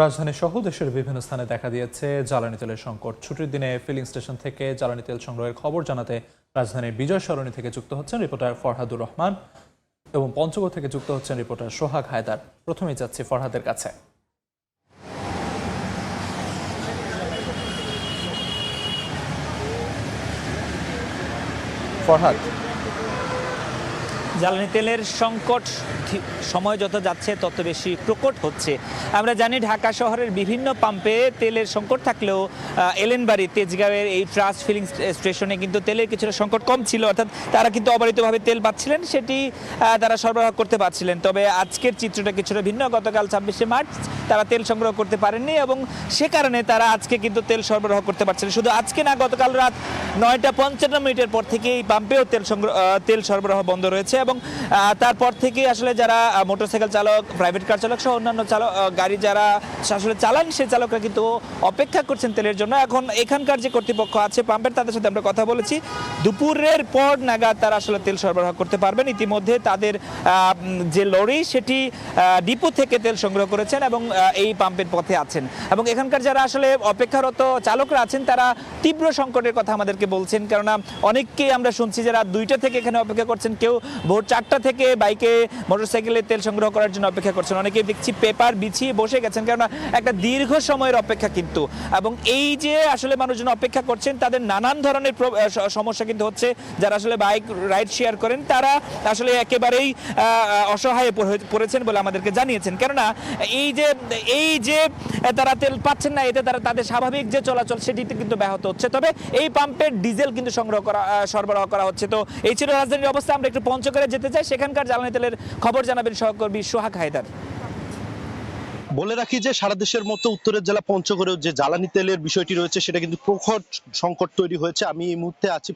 রাজধানী সহ দেশের বিভিন্ন স্থানে দেখা দিয়েছে জ্বালানি তেলের সংকট। ছুটির দিনে ফিলিং স্টেশন থেকে জ্বালানি তেল সংগ্রহের খবর জানাতে রাজধানীর বিজয় সরণি থেকে যুক্ত হচ্ছেন রিপোর্টার ফরহাদুর রহমান এবং পঞ্চগড় থেকে যুক্ত হচ্ছেন রিপোর্টার সোহাগ হায়দার। প্রথমেই যাচ্ছি ফরহাদের কাছে। ফরহাদ, জ্বালানি তেলের সংকট সময় যত যাচ্ছে তত বেশি প্রকট হচ্ছে। আমরা জানি ঢাকা শহরের বিভিন্ন পাম্পে তেলের সংকট থাকলেও এলেনবাড়ি তেজগাঁওয়ের এই ট্রাস্ট ফিলিং স্টেশনে কিন্তু তেলের কিছুটা সংকট কম ছিল, অর্থাৎ তারা কিন্তু অবারিতভাবে তেল পাচ্ছিলেন, সেটি তারা সরবরাহ করতে পারছিলেন। তবে আজকের চিত্রটা কিছুটা ভিন্ন। গতকাল 26শে মার্চ তারা তেল সংগ্রহ করতে পারেননি এবং সে কারণে তারা আজকে কিন্তু তেল সরবরাহ করতে পারছিলেন। শুধু আজকে না, গতকাল রাত 9:55 পর থেকে এই পাম্পেও তেল সরবরাহ বন্ধ রয়েছে এবং তারপর থেকে আসলে যারা মোটরসাইকেল চালক, প্রাইভেট কার চালক সহ অন্যান্য গাড়ি যারা আসলে চালান, সেই চালকরা কিন্তু অপেক্ষা করছেন তেলের জন্য। এখন এখানকার যে কর্তৃপক্ষ আছে পাম্পের, তাদের সাথে আমরা কথা বলেছি। দুপুরের পর নাগাদ তারা আসলে তেল সরবরাহ করতে পারবেন। ইতিমধ্যে তাদের যে লরি সেটি ডিপো থেকে তেল সংগ্রহ করেছেন এবং এই পাম্পের পথে আছেন। এবং এখানকার যারা আসলে অপেক্ষারত চালকরা আছেন তারা তীব্র সংকটের কথা আমাদেরকে বলছেন, কেননা অনেককেই আমরা শুনছি যারা 2টা থেকে এখানে অপেক্ষা করছেন, কেউ ভোর 4টা থেকে বাইকে মোটরসাইকেলে তেল সংগ্রহ করার জন্য অপেক্ষা করছেন। অনেকেই দেখছি পেপার বিছিয়ে বসে গেছেন, কেননা একটা দীর্ঘ সময়ের অপেক্ষা কিন্তু। এবং এই যে আসলে মানুষজন অপেক্ষা করছেন তাদের নানান ধরনের সমস্যা কিন্তু হচ্ছে। যারা আসলে বাইক রাইড শেয়ার করেন তারা আসলে একেবারেই অসহায় পড়েছেন বলে আমাদেরকে জানিয়েছেন, কেননা এই যে তারা তেল পাচ্ছেন না, এতে তাদের স্বাভাবিক যে চলাচল সেটিতে কিন্তু ব্যাহত হচ্ছে। তবে এই পাম্পের ডিজেল কিন্তু সরবরাহ করা হচ্ছে। তো এই ছিল রাজধানীর অবস্থা। আমরা একটু পঞ্চগড়ে যেতে চাই, সেখানকার জ্বালানি তেলের খবর জানাবেন সহকর্মী সোহাগ হায়দার। বলে রাখি যে সারা দেশের মতো উত্তরের জেলা পঞ্চগড়েও যে জ্বালানি তেলের বিষয়টি রয়েছে সেটা কিন্তু প্রখর সংকট তৈরি হয়েছে। আমি এই মুহূর্তে আছি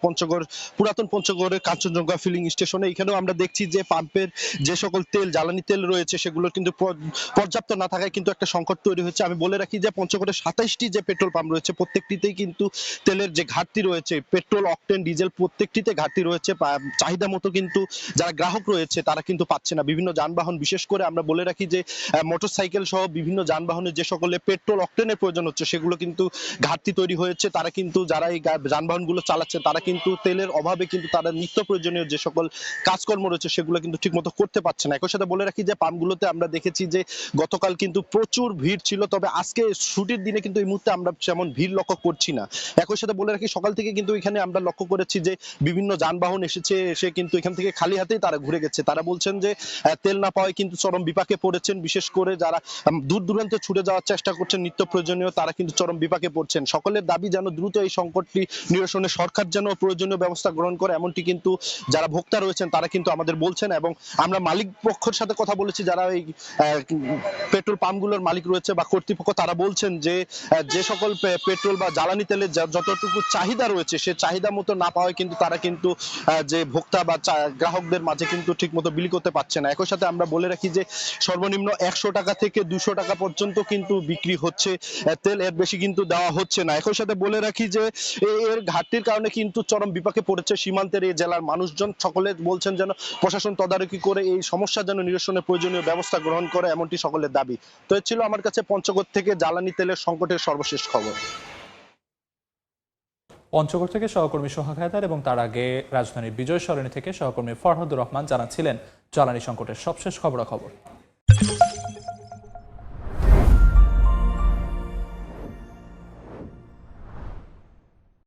পুরাতন পঞ্চগড়ের কাঞ্চনজঙ্ঘা ফিলিং স্টেশনে। এখানেও আমরা দেখছি যে পাম্পের যে সকল জ্বালানি তেল রয়েছে সেগুলো কিন্তু পর্যাপ্ত না থাকায় কিন্তু একটা সংকট তৈরি হয়েছে। আমি বলে রাখি যে পঞ্চগড়ের 27টি যে পেট্রোল পাম্প রয়েছে প্রত্যেকটিতেই কিন্তু তেলের যে ঘাটতি রয়েছে, পেট্রোল, অকটেন, ডিজেল প্রত্যেকটিতে ঘাটতি রয়েছে। চাহিদা মতো কিন্তু যারা গ্রাহক রয়েছে তারা কিন্তু পাচ্ছে না। বিভিন্ন যানবাহন, বিশেষ করে আমরা বলে রাখি যে মোটরসাইকেল সহ বিভিন্ন যানবাহনের যে সকলে পেট্রোল, অকটেনের প্রয়োজন হচ্ছে সেগুলো কিন্তু ঘাটতি তৈরি হয়েছে। তারা কিন্তু যারা এই যানবাহনগুলো চালাচ্ছে তারা কিন্তু তেলের অভাবে কিন্তু তারা নিত্য প্রয়োজনীয় যে সকল কাজকর্ম রয়েছে সেগুলো কিন্তু ঠিকমতো করতে পারছে না। একই সাথে বলে রাখি যে পাম্পগুলোতে আমরা দেখেছি যে গতকাল কিন্তু প্রচুর ভিড় ছিল, তবে আজকে ছুটির দিনে কিন্তু এই মুহূর্তে আমরা তেমন ভিড় লক্ষ্য করছি না। একই সাথে বলে রাখি সকাল থেকে কিন্তু এখানে আমরা লক্ষ্য করেছি যে বিভিন্ন যানবাহন এসে কিন্তু এখান থেকে খালি হাতেই তারা ঘুরে গেছে। তারা বলছেন যে তেল না পাওয়ায় কিন্তু চরম বিপাকে পড়েছেন। বিশেষ করে যারা দূর দূরান্তে ছুটে যাওয়ার চেষ্টা করছেন নিত্য প্রয়োজনীয়, তারা কিন্তু চরম বিপাকে পড়ছেন। সকলের দাবি যেন দ্রুত এই সংকটটি নিরসনে সরকার যেন প্রয়োজনীয় ব্যবস্থা গ্রহণ করে, এমনটি কিন্তু যারা ভোক্তা রয়েছেন তারা কিন্তু আমাদের বলছেন। এবং আমরা মালিক পক্ষের সাথে কথা বলেছি, যারা এই পেট্রোল পাম্পগুলোর মালিক রয়েছে বা কর্তৃপক্ষ, তারা বলছেন যে সকল পেট্রোল বা জ্বালানি তেলের যতটুকু চাহিদা রয়েছে সে চাহিদা মতো না পাওয়ায় কিন্তু তারা কিন্তু যে ভোক্তা বা গ্রাহকদের মাঝে কিন্তু ঠিক মতো বিলি করতে পারছে না। একই সাথে আমরা বলে রাখি যে সর্বনিম্ন 100 টাকা থেকে 200 টাকা পর্যন্ত কিন্তু বিক্রি হচ্ছে তেল, এর বেশি কিন্তু দেওয়া হচ্ছে না। একই সাথে বলে রাখি যে এর ঘাটতির কারণে কিন্তু চরম বিপাকে পড়েছে সীমান্তের এই জেলার মানুষজন। সকলে বলছেন যেন প্রশাসন তদারকি করে এই সমস্যা যেন নিরসনের প্রয়োজনীয় ব্যবস্থা গ্রহণ করে, এমনটি সকলের দাবি। তো এ ছিল আমার কাছে পঞ্চগড় থেকে জ্বালানি তেলের সংকটের সর্বশেষ খবর। পঞ্চগড় থেকে সহকর্মী সোহাগ হায়দার এবং তার আগে রাজধানীর বিজয় সরণি থেকে সহকর্মী ফরহাদুর রহমান জানাচ্ছিলেন জ্বালানি সংকটের সবশেষ খবরাখবর।